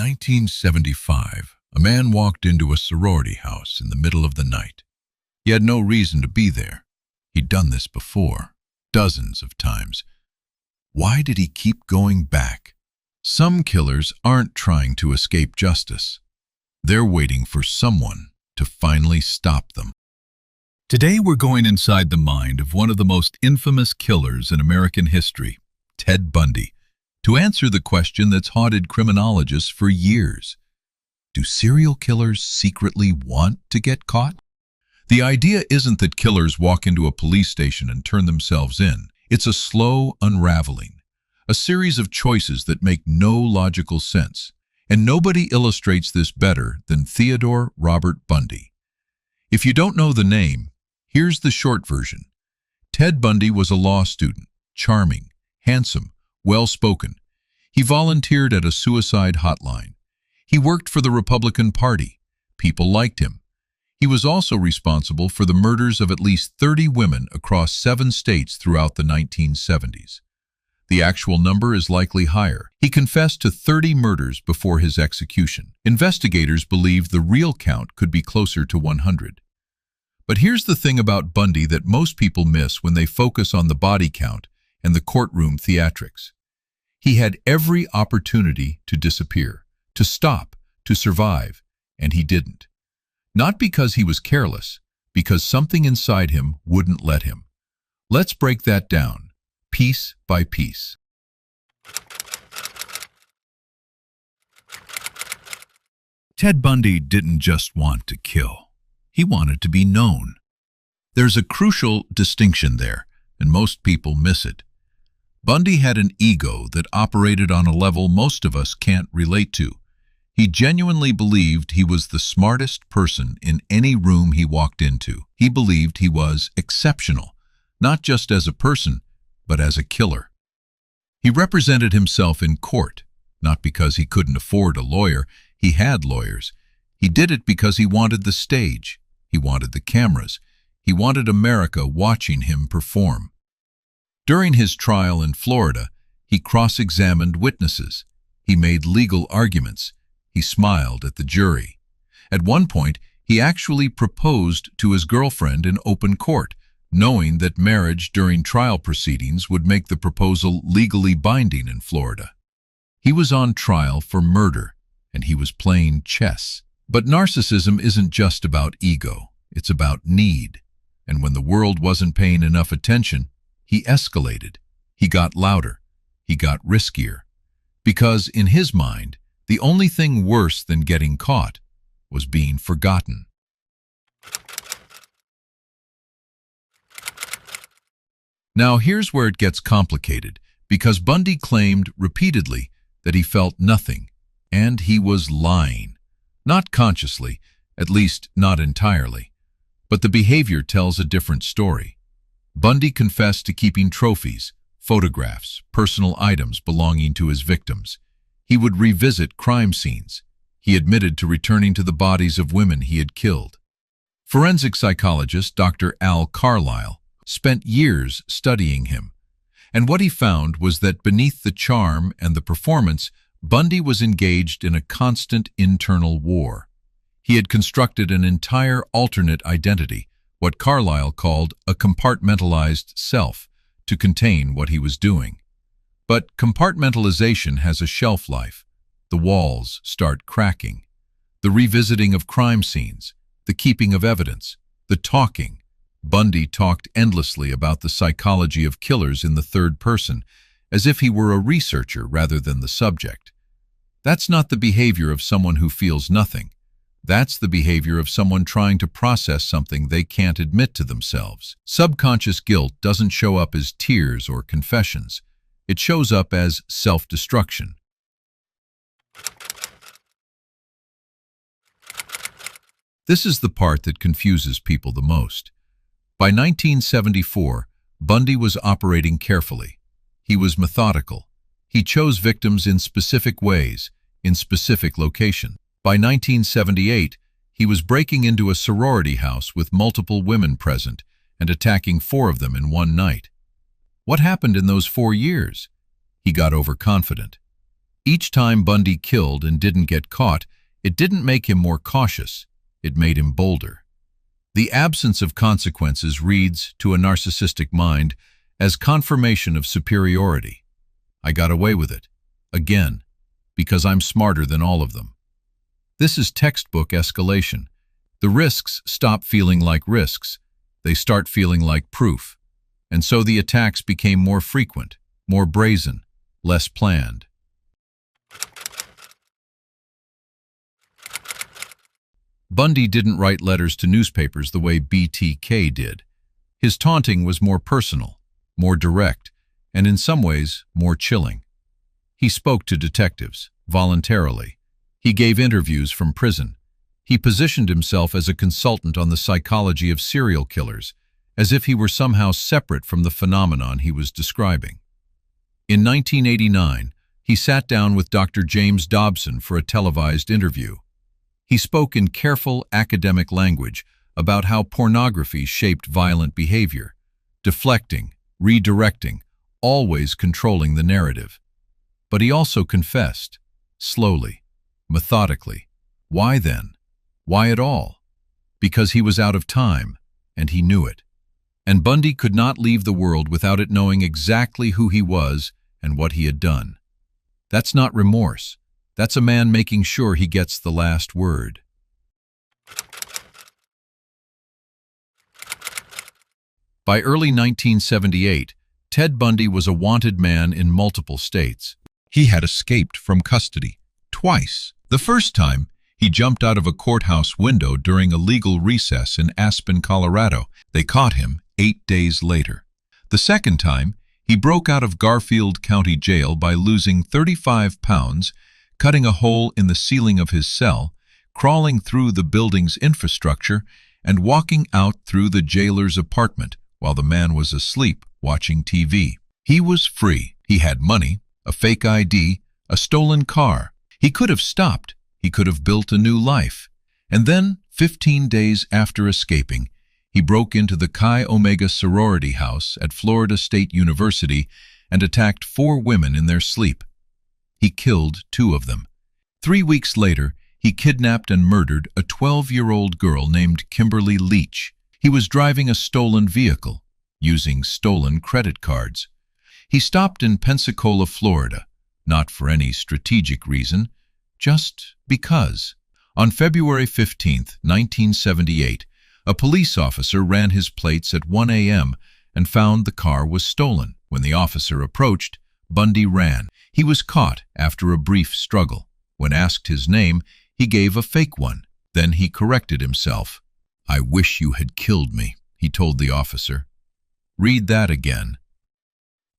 1975, a man walked into a sorority house in the middle of the night. He had no reason to be there. He'd done this before, dozens of times. Why did he keep going back? Some killers aren't trying to escape justice. They're waiting for someone to finally stop them. Today we're going inside the mind of one of the most infamous killers in American history, Ted Bundy, to answer the question that's haunted criminologists for years. Do serial killers secretly want to get caught? The idea isn't that killers walk into a police station and turn themselves in. It's a slow unraveling, a series of choices that make no logical sense. And nobody illustrates this better than Theodore Robert Bundy. If you don't know the name, here's the short version. Ted Bundy was a law student, charming, handsome, well-spoken. He volunteered at a suicide hotline. He worked for the Republican Party. People liked him. He was also responsible for the murders of at least 30 women across 7 states throughout the 1970s. The actual number is likely higher. He confessed to 30 murders before his execution. Investigators believe the real count could be closer to 100. But here's the thing about Bundy that most people miss when they focus on the body count and the courtroom theatrics. He had every opportunity to disappear, to stop, to survive, and he didn't. Not because he was careless, because something inside him wouldn't let him. Let's break that down, piece by piece. Ted Bundy didn't just want to kill. He wanted to be known. There's a crucial distinction there, and most people miss it. Bundy had an ego that operated on a level most of us can't relate to. He genuinely believed he was the smartest person in any room he walked into. He believed he was exceptional, not just as a person, but as a killer. He represented himself in court, not because he couldn't afford a lawyer. He had lawyers. He did it because he wanted the stage. He wanted the cameras. He wanted America watching him perform. During his trial in Florida, he cross-examined witnesses. He made legal arguments. He smiled at the jury. At one point, he actually proposed to his girlfriend in open court, knowing that marriage during trial proceedings would make the proposal legally binding in Florida. He was on trial for murder, and he was playing chess. But narcissism isn't just about ego. It's about need. And when the world wasn't paying enough attention, he escalated. He got louder. He got riskier. Because in his mind, the only thing worse than getting caught was being forgotten. Now here's where it gets complicated, because Bundy claimed repeatedly that he felt nothing, and he was lying. Not consciously, at least not entirely. But the behavior tells a different story. Bundy confessed to keeping trophies, photographs, personal items belonging to his victims. He would revisit crime scenes. He admitted to returning to the bodies of women he had killed. Forensic psychologist Dr. Al Carlisle spent years studying him, and what he found was that beneath the charm and the performance, Bundy was engaged in a constant internal war. He had constructed an entire alternate identity, what Carlisle called a compartmentalized self, to contain what he was doing. But compartmentalization has a shelf life. The walls start cracking. The revisiting of crime scenes, the keeping of evidence, the talking. Bundy talked endlessly about the psychology of killers in the third person, as if he were a researcher rather than the subject. That's not the behavior of someone who feels nothing. That's the behavior of someone trying to process something they can't admit to themselves. Subconscious guilt doesn't show up as tears or confessions. It shows up as self-destruction. This is the part that confuses people the most. By 1974, Bundy was operating carefully. He was methodical. He chose victims in specific ways, in specific locations. By 1978, he was breaking into a sorority house with multiple women present and attacking 4 of them in one night. What happened in those 4 years? He got overconfident. Each time Bundy killed and didn't get caught, it didn't make him more cautious. It made him bolder. The absence of consequences reads, to a narcissistic mind, as confirmation of superiority. I got away with it. Again. Because I'm smarter than all of them. This is textbook escalation. The risks stop feeling like risks. They start feeling like proof. And so the attacks became more frequent, more brazen, less planned. Bundy didn't write letters to newspapers the way BTK did. His taunting was more personal, more direct, and in some ways more chilling. He spoke to detectives, voluntarily. He gave interviews from prison. He positioned himself as a consultant on the psychology of serial killers, as if he were somehow separate from the phenomenon he was describing. In 1989, he sat down with Dr. James Dobson for a televised interview. He spoke in careful academic language about how pornography shaped violent behavior, deflecting, redirecting, always controlling the narrative. But he also confessed, slowly, methodically. Why then? Why at all? Because he was out of time, and he knew it. And Bundy could not leave the world without it knowing exactly who he was and what he had done. That's not remorse. That's a man making sure he gets the last word. By early 1978, Ted Bundy was a wanted man in multiple states. He had escaped from custody twice. The first time, he jumped out of a courthouse window during a legal recess in Aspen, Colorado. They caught him 8 days later. The second time, he broke out of Garfield County Jail by losing 35 pounds, cutting a hole in the ceiling of his cell, crawling through the building's infrastructure, and walking out through the jailer's apartment while the man was asleep watching TV. He was free. He had money, a fake ID, a stolen car. He could have stopped. He could have built a new life. And then, 15 days after escaping, he broke into the Chi Omega sorority house at Florida State University and attacked 4 women in their sleep. He killed 2 of them. 3 weeks later, he kidnapped and murdered a 12-year-old girl named Kimberly Leach. He was driving a stolen vehicle, using stolen credit cards. He stopped in Pensacola, Florida, not for any strategic reason, just because. On February 15, 1978, a police officer ran his plates at 1 a.m. and found the car was stolen. When the officer approached, Bundy ran. He was caught after a brief struggle. When asked his name, he gave a fake one. Then he corrected himself. "I wish you had killed me," he told the officer. Read that again.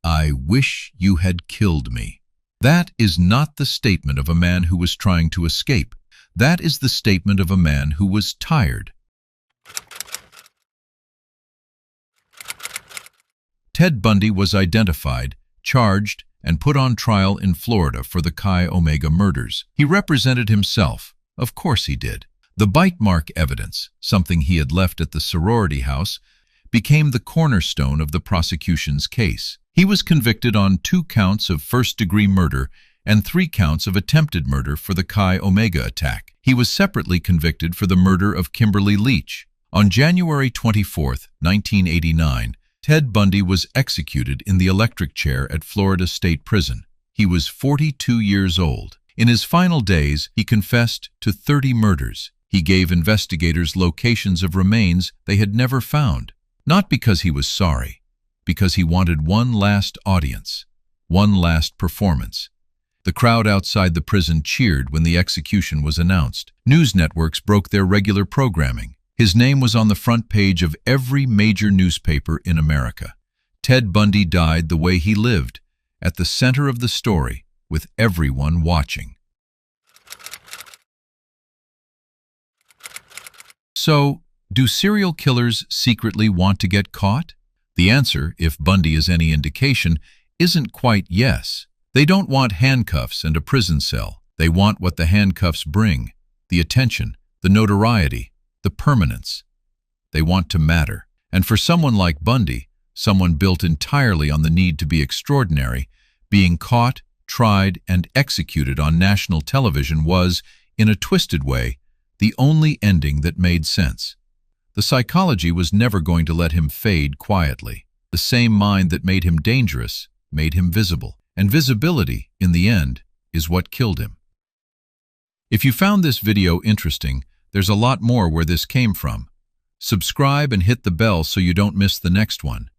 "I wish you had killed me." That is not the statement of a man who was trying to escape. That is the statement of a man who was tired. Ted Bundy was identified, charged, and put on trial in Florida for the Chi Omega murders. He represented himself. Of course he did. The bite mark evidence, something he had left at the sorority house, became the cornerstone of the prosecution's case. He was convicted on 2 counts of first-degree murder and 3 counts of attempted murder for the Chi Omega attack. He was separately convicted for the murder of Kimberly Leach. On January 24, 1989, Ted Bundy was executed in the electric chair at Florida State Prison. He was 42 years old. In his final days, he confessed to 30 murders. He gave investigators locations of remains they had never found. Not because he was sorry, because he wanted one last audience, one last performance. The crowd outside the prison cheered when the execution was announced. News networks broke their regular programming. His name was on the front page of every major newspaper in America. Ted Bundy died the way he lived, at the center of the story, with everyone watching. So, do serial killers secretly want to get caught? The answer, if Bundy is any indication, isn't quite yes. They don't want handcuffs and a prison cell. They want what the handcuffs bring: the attention, the notoriety, the permanence. They want to matter. And for someone like Bundy, someone built entirely on the need to be extraordinary, being caught, tried, and executed on national television was, in a twisted way, the only ending that made sense. The psychology was never going to let him fade quietly. The same mind that made him dangerous made him visible. And visibility, in the end, is what killed him. If you found this video interesting, there's a lot more where this came from. Subscribe and hit the bell so you don't miss the next one.